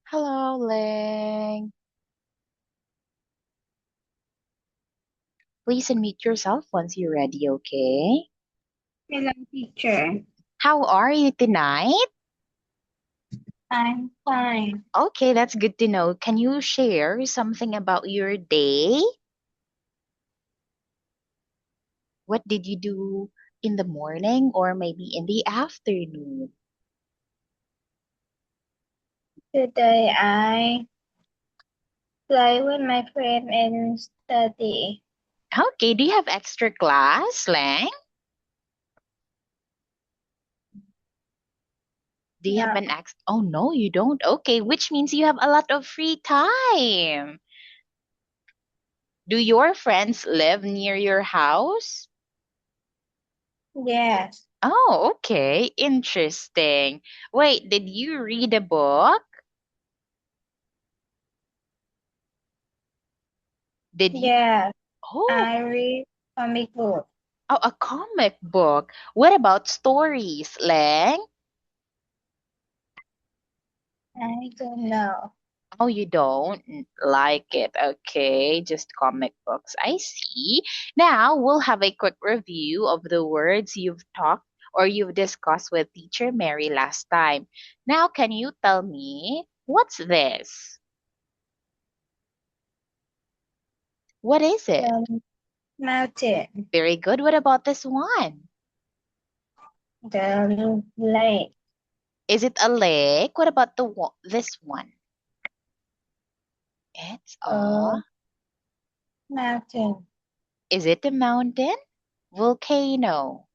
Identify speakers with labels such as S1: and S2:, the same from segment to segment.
S1: Hello, Ling. Please unmute yourself once you're ready, okay?
S2: Hello, teacher.
S1: How are you tonight?
S2: I'm fine.
S1: Okay, that's good to know. Can you share something about your day? What did you do in the morning or maybe in the afternoon?
S2: Today I play with my friend and study.
S1: Okay, do you have extra class, Lang? Do you have
S2: No,
S1: an ex? Oh, no, you don't. Okay, which means you have a lot of free time. Do your friends live near your house?
S2: yes,
S1: Oh, okay. Interesting. Wait, did you read a book? Did you?
S2: yes.
S1: Oh,
S2: I read comic book.
S1: oh, a comic book. What about stories, Leng?
S2: I don't know.
S1: Oh, you don't like it. Okay, just comic books. I see. Now we'll have a quick review of the words you've talked or you've discussed with teacher Mary last time. Now, can you tell me what's this? What is it?
S2: The mountain,
S1: Very good. What about this one?
S2: the lake,
S1: Is it a lake? What about this one? It's
S2: a
S1: a.
S2: mountain.
S1: Is it a mountain? Volcano.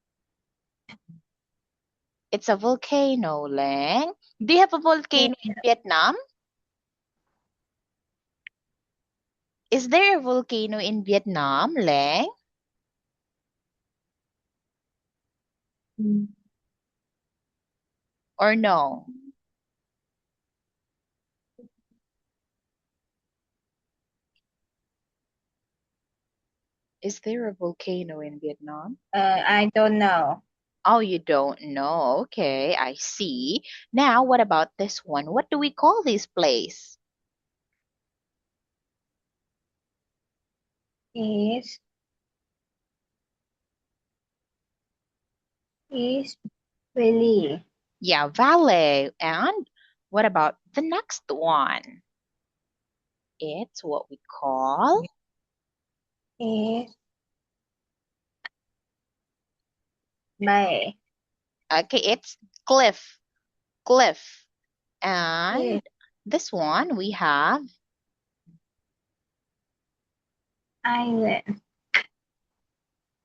S1: It's a volcano, Leng. Do you have a
S2: Yeah,
S1: volcano in Vietnam? Is there a volcano in Vietnam, Leng?
S2: mm,
S1: Or no? Is there a volcano in Vietnam?
S2: I don't know.
S1: Oh, you don't know. Okay, I see. Now, what about this one? What do we call this place?
S2: Is is really
S1: Yeah, valley. And what about the next one? It's what we call.
S2: is bay.
S1: Okay, it's cliff. Cliff. And
S2: Is
S1: this one we have.
S2: island.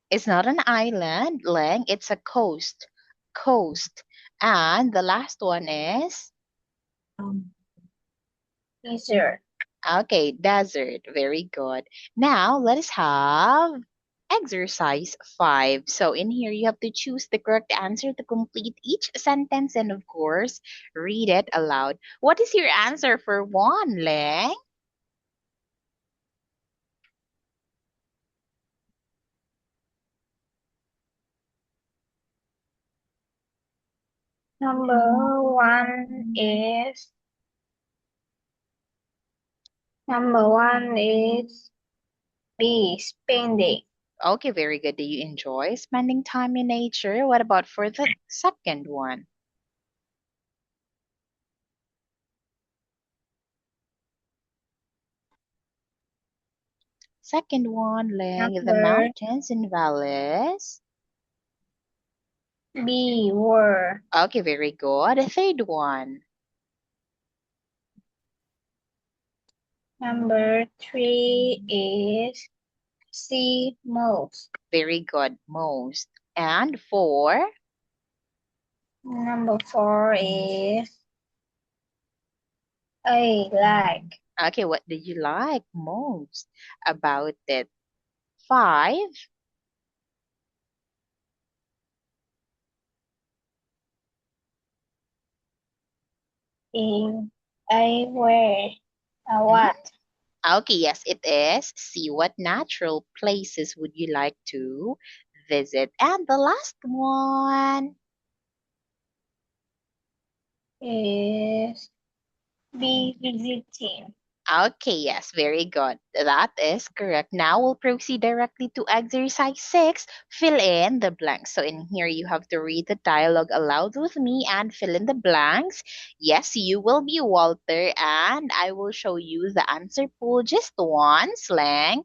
S1: It's not an island, Leng. It's a coast. Coast. And the last one is.
S2: Um, desert.
S1: Okay, desert. Very good. Now let us have exercise 5. So in here you have to choose the correct answer to complete each sentence and of course read it aloud. What is your answer for 1, Leng?
S2: Number one is B, spending.
S1: Okay, very good. Do you enjoy spending time in nature? What about for the second one? Second one, Leng, the
S2: Number
S1: mountains and valleys.
S2: B, were.
S1: Okay, very good. The third one.
S2: Number three is C, most.
S1: Very good. Most. And 4.
S2: Number four is A, like.
S1: Okay, what do you like most about it? 5.
S2: In A, where.
S1: Mhm.
S2: What?
S1: Okay, yes, it is. See, what natural places would you like to visit? And the last one.
S2: Is B. Visiting.
S1: Okay, yes, very good. That is correct. Now we'll proceed directly to exercise 6. Fill in the blanks. So in here, you have to read the dialogue aloud with me and fill in the blanks. Yes, you will be Walter, and I will show you the answer pool just once, Lang.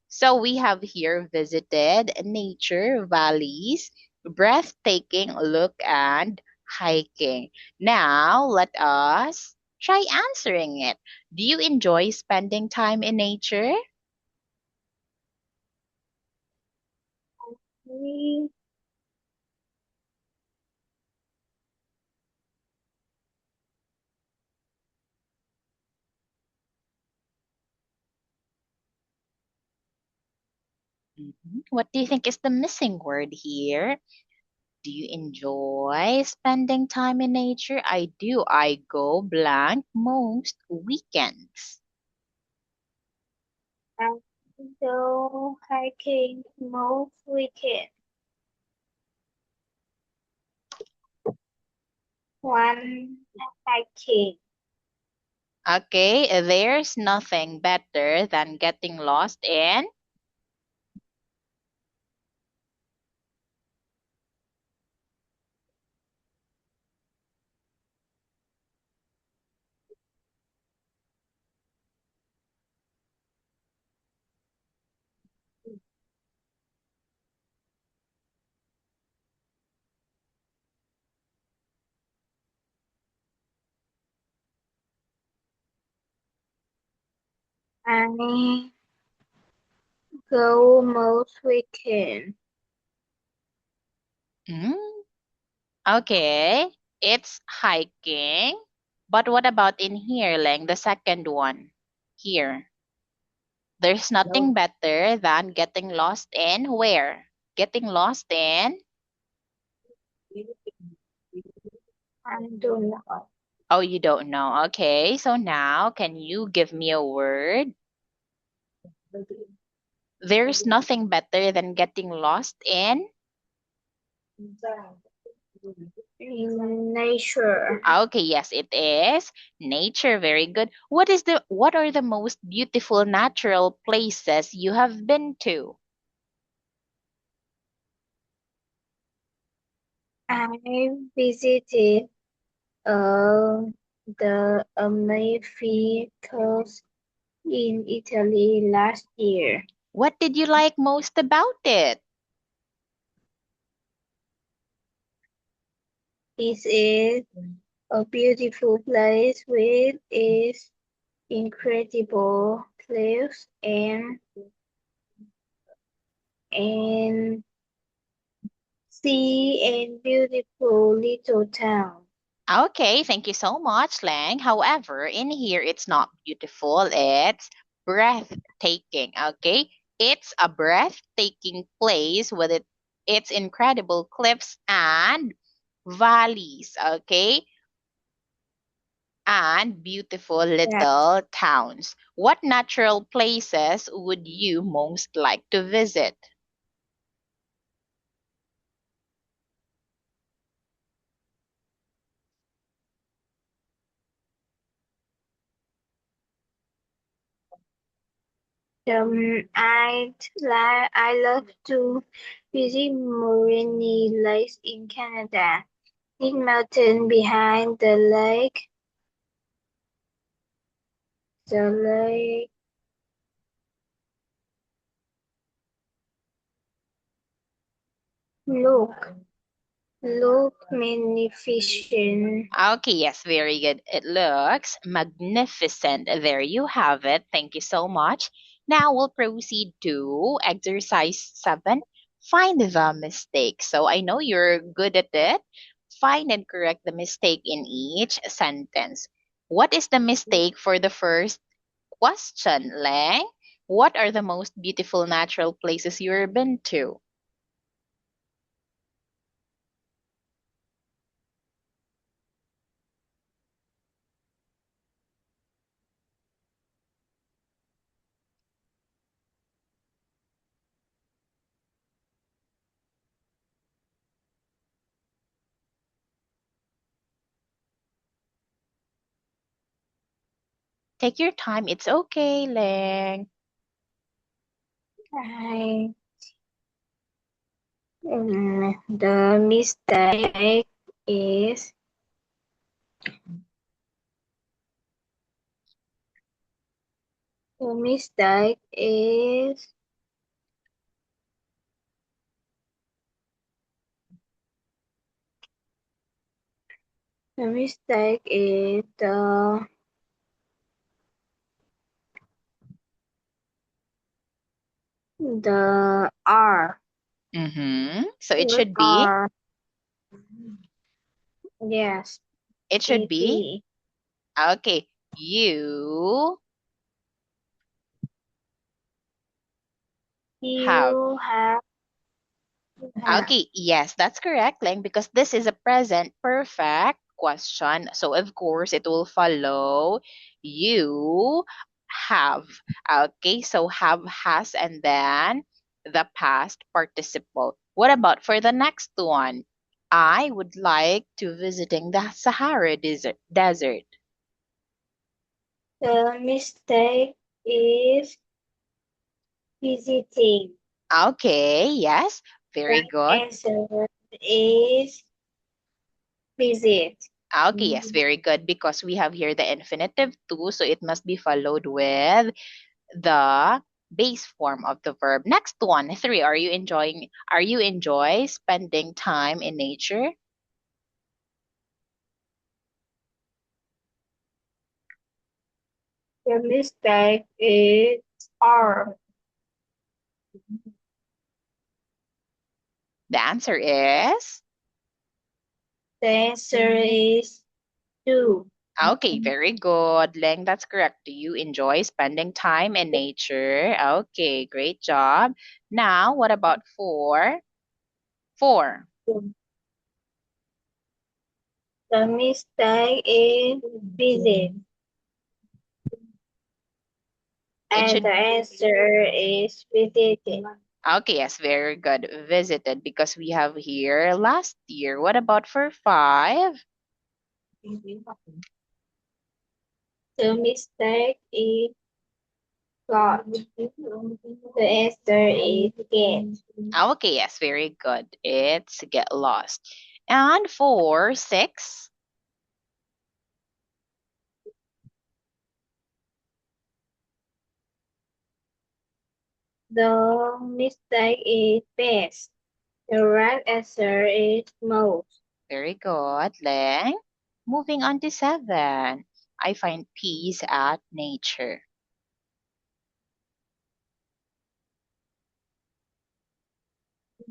S1: So we have here visited nature, valleys, breathtaking look, and hiking. Now let us try answering it. Do you enjoy spending time in nature?
S2: B.
S1: What do you think is the missing word here? Do you enjoy spending time in nature? I do. I go blank most weekends.
S2: I go hiking most weekend. One hiking.
S1: Okay, there's nothing better than getting lost in.
S2: I go most weekend.
S1: Mm, okay, it's hiking. But what about in here, Leng, the second one? Here. There's nothing better than getting lost in where? Getting lost in?
S2: I do not.
S1: Oh, you don't know. Okay, so now can you give me a word? There's nothing better than getting lost in?
S2: In nature.
S1: Okay, yes, it is. Nature, very good. What are the most beautiful natural places you have been to?
S2: I visited uh, the Amalfi Coast in Italy last year.
S1: What did you like most about it?
S2: This is a beautiful place with its incredible cliffs and sea and beautiful little town.
S1: Okay, thank you so much, Lang. However, in here, it's not beautiful, it's breathtaking. Okay, it's a breathtaking place with its incredible cliffs and valleys. Okay, and beautiful
S2: Yeah.
S1: little towns. What natural places would you most like to visit?
S2: I love to visit Morini Lakes in Canada. Big mountain behind the lake look, look magnificent.
S1: Okay, yes, very good. It looks magnificent. There you have it. Thank you so much. Now we'll proceed to exercise 7. Find the mistake. So I know you're good at it. Find and correct the mistake in each sentence. What is the mistake for the first question, Lang? What are the most beautiful natural places you've been to? Take your time. It's okay, Leng.
S2: I, the mistake is the mistake is the mistake is the R.
S1: So it
S2: What
S1: should be,
S2: R? Yes,
S1: it should be,
S2: PP.
S1: okay, you have.
S2: You have.
S1: Okay, yes, that's correct, Leng, because this is a present perfect question. So, of course, it will follow you have. Okay, so have, has, and then the past participle. What about for the next one? I would like to visiting the Sahara desert.
S2: The mistake is visiting.
S1: Okay, yes, very
S2: Right
S1: good.
S2: answer is visit.
S1: Okay, yes, very good because we have here the infinitive too, so it must be followed with the base form of the verb. Next one, three. Are you enjoy spending time in nature?
S2: The mistake is R.
S1: The answer is
S2: The answer is do.
S1: okay, very good. Leng, that's correct. Do you enjoy spending time in nature? Okay, great job. Now, what about four? Four.
S2: The mistake is visit.
S1: It
S2: And the
S1: should
S2: answer is visited.
S1: okay, yes, very good. Visited because we have here last year. What about for five?
S2: The mistake is got. The answer is get.
S1: Okay, yes, very good. It's get lost. And for six,
S2: The mistake is best. The right answer is most.
S1: very good, Leng. Moving on to seven. I find peace at nature.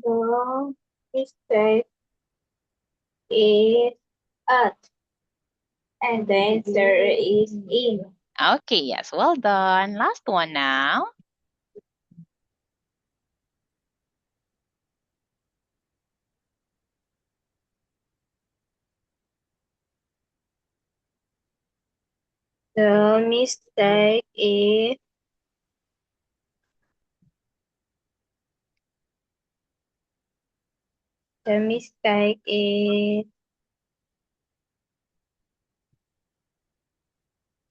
S2: The mistake is at. And the answer is in.
S1: Okay, yes, well done. Last one now.
S2: The mistake is the mistake is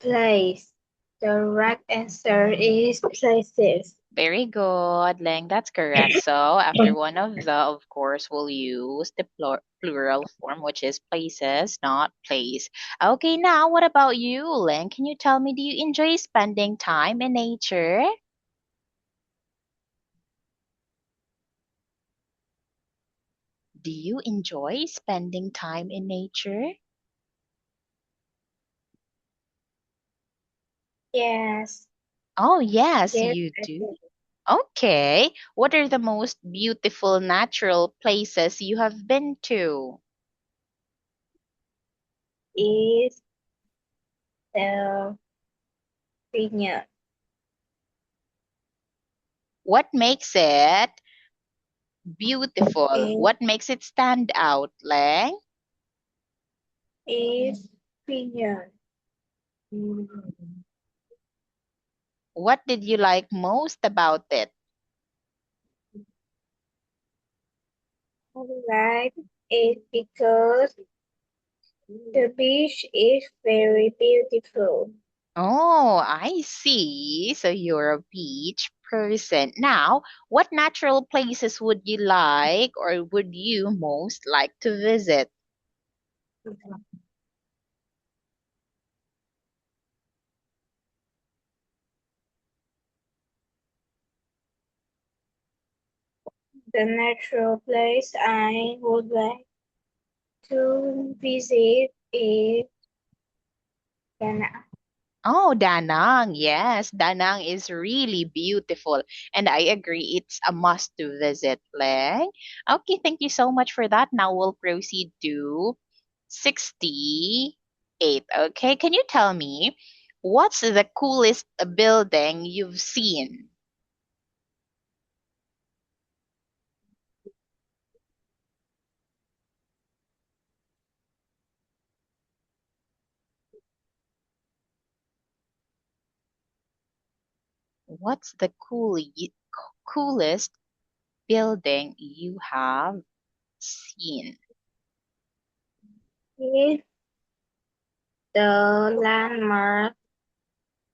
S2: place. The right answer is places.
S1: Very good, Leng. That's correct. So after one of the, of course, we'll use the plural form, which is places, not place. Okay, now what about you, Leng? Can you tell me, do you enjoy spending time in nature? Do you enjoy spending time in nature?
S2: Yes.
S1: Oh, yes,
S2: Yes,
S1: you
S2: I
S1: do.
S2: think
S1: Okay. What are the most beautiful natural places you have been to?
S2: is the vineyard.
S1: What makes it beautiful?
S2: Is
S1: What makes it stand out, Leng?
S2: is vineyard.
S1: What did you like most about it?
S2: I like it because the beach is very beautiful.
S1: Oh, I see. So you're a beach person. Now, what natural places would you like or would you most like to visit?
S2: The natural place I would like to visit is Ghana.
S1: Oh, Danang. Yes, Danang is really beautiful. And I agree, it's a must to visit, Leng. Okay, thank you so much for that. Now we'll proceed to 68. Okay, can you tell me what's the coolest building you've seen? What's the coolest building you have seen?
S2: Is the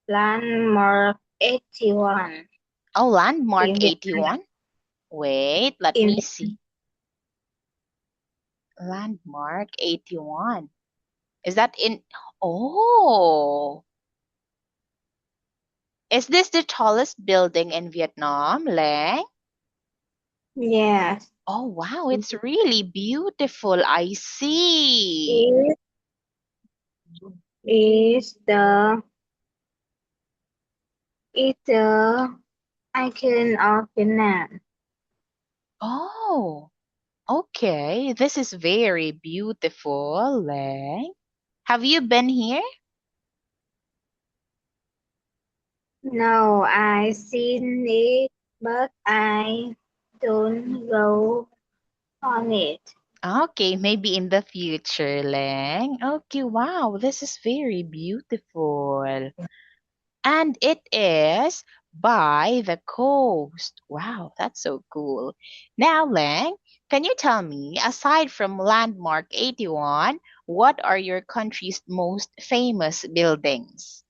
S2: landmark 81
S1: Oh, Landmark
S2: in Vietnam.
S1: 81? Wait, let
S2: In
S1: me see. Landmark 81. Is that in? Oh, is this the tallest building in Vietnam, Leng?
S2: yes,
S1: Oh, wow, it's really beautiful. I see.
S2: is is the icon of Vietnam.
S1: Oh, okay. This is very beautiful, Leng. Have you been here?
S2: No, I seen it, but I don't go on it.
S1: Okay, maybe in the future, Leng. Okay, wow, this is very beautiful. And it is by the coast. Wow, that's so cool. Now, Leng, can you tell me, aside from Landmark 81, what are your country's most famous buildings?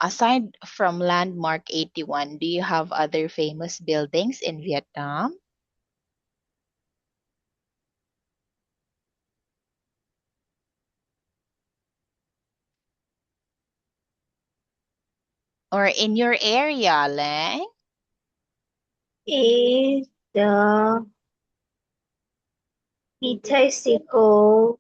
S1: Aside from Landmark 81, do you have other famous buildings in Vietnam? Or in your area, Leng?
S2: Is the Itasico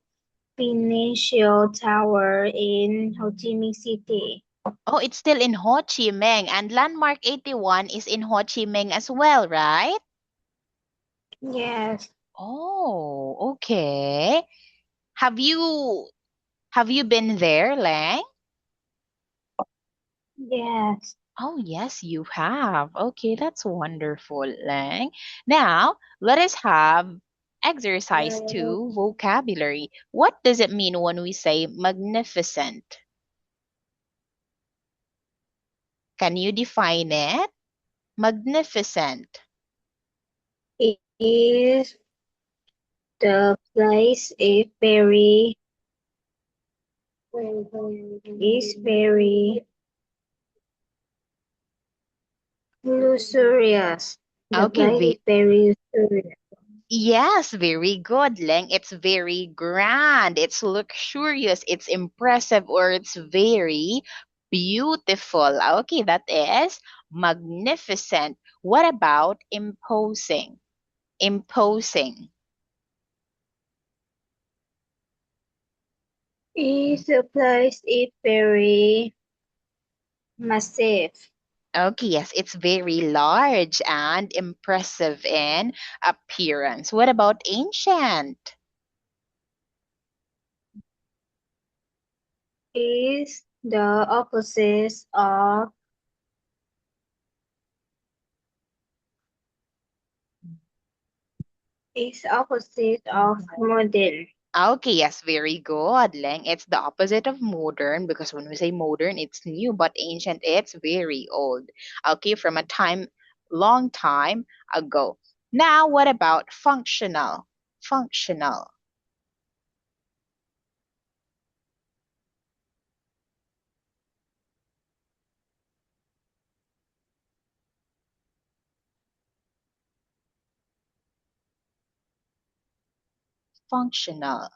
S2: Financial Tower in Ho Chi Minh City.
S1: Oh, it's still in Ho Chi Minh, and Landmark 81 is in Ho Chi Minh as well, right?
S2: Yes,
S1: Oh, okay. Have you have you been there, Lang?
S2: yes.
S1: Oh, yes, you have. Okay, that's wonderful, Lang. Now, let us have exercise
S2: Uh,
S1: 2 vocabulary. What does it mean when we say magnificent? Can you define it? Magnificent.
S2: is the place is very luxurious. The
S1: Okay,
S2: place is very luxurious.
S1: yes, very good, Leng. It's very grand, it's luxurious, it's impressive, or it's very beautiful. Okay, that is magnificent. What about imposing? Imposing.
S2: Is the place is very massive.
S1: Okay, yes, it's very large and impressive in appearance. What about ancient?
S2: Is the opposite of modern.
S1: Okay, yes, very good, Leng. It's the opposite of modern because when we say modern, it's new, but ancient, it's very old. Okay, from a long time ago. Now, what about functional? Functional. functional?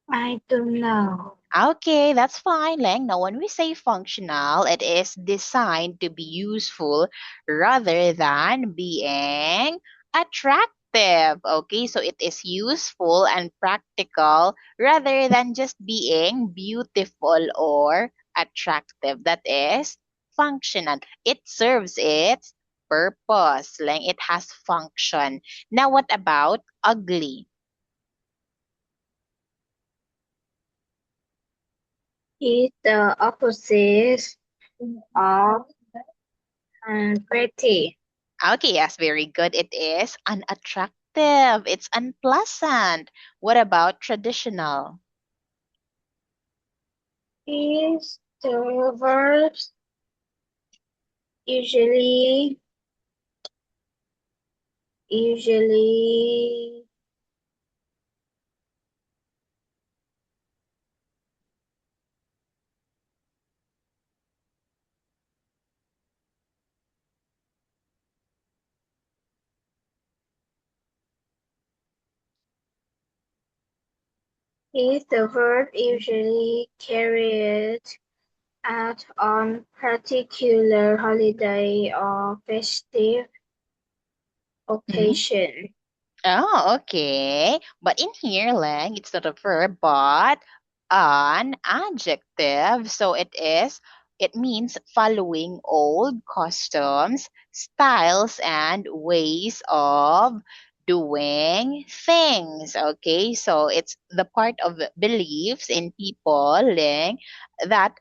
S2: I don't know.
S1: Okay, that's fine, Leng. Now, when we say functional, it is designed to be useful rather than being attractive. Okay, so it is useful and practical rather than just being beautiful or attractive. That is functional. It serves its purpose. Leng, it has function. Now, what about ugly?
S2: It's the opposite of pretty.
S1: Okay, yes, very good. It is unattractive. It's unpleasant. What about traditional?
S2: Is the verbs usually usually is the verb usually carried out on particular holiday or festive
S1: Hmm?
S2: occasion.
S1: Oh, okay. But in here, Lang, it's not a verb, but an adjective. So it means following old customs, styles, and ways of doing things. Okay, so it's the part of beliefs in people, Lang, that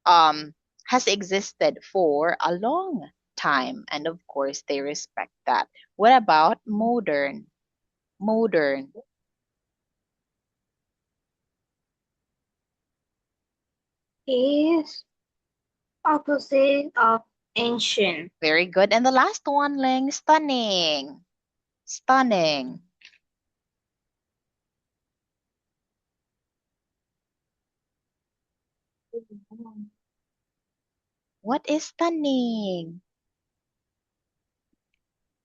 S1: um has existed for a long time. And of course, they respect that. What about modern? Modern.
S2: Is opposite of ancient.
S1: Very good. And the last one, Ling, stunning. Stunning. What is stunning?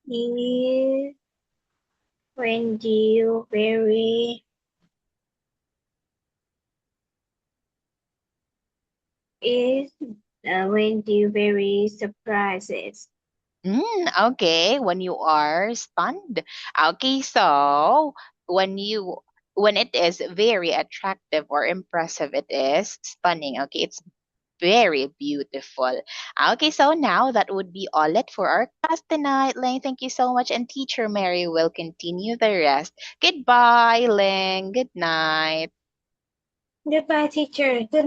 S2: Is when you very is when you very surprises.
S1: Okay, when you are stunned. Okay, so when it is very attractive or impressive, it is stunning. Okay, it's very beautiful. Okay, so now that would be all it for our class tonight. Ling, thank you so much. And Teacher Mary will continue the rest. Goodbye, Ling. Good night.
S2: Goodbye, teacher. Good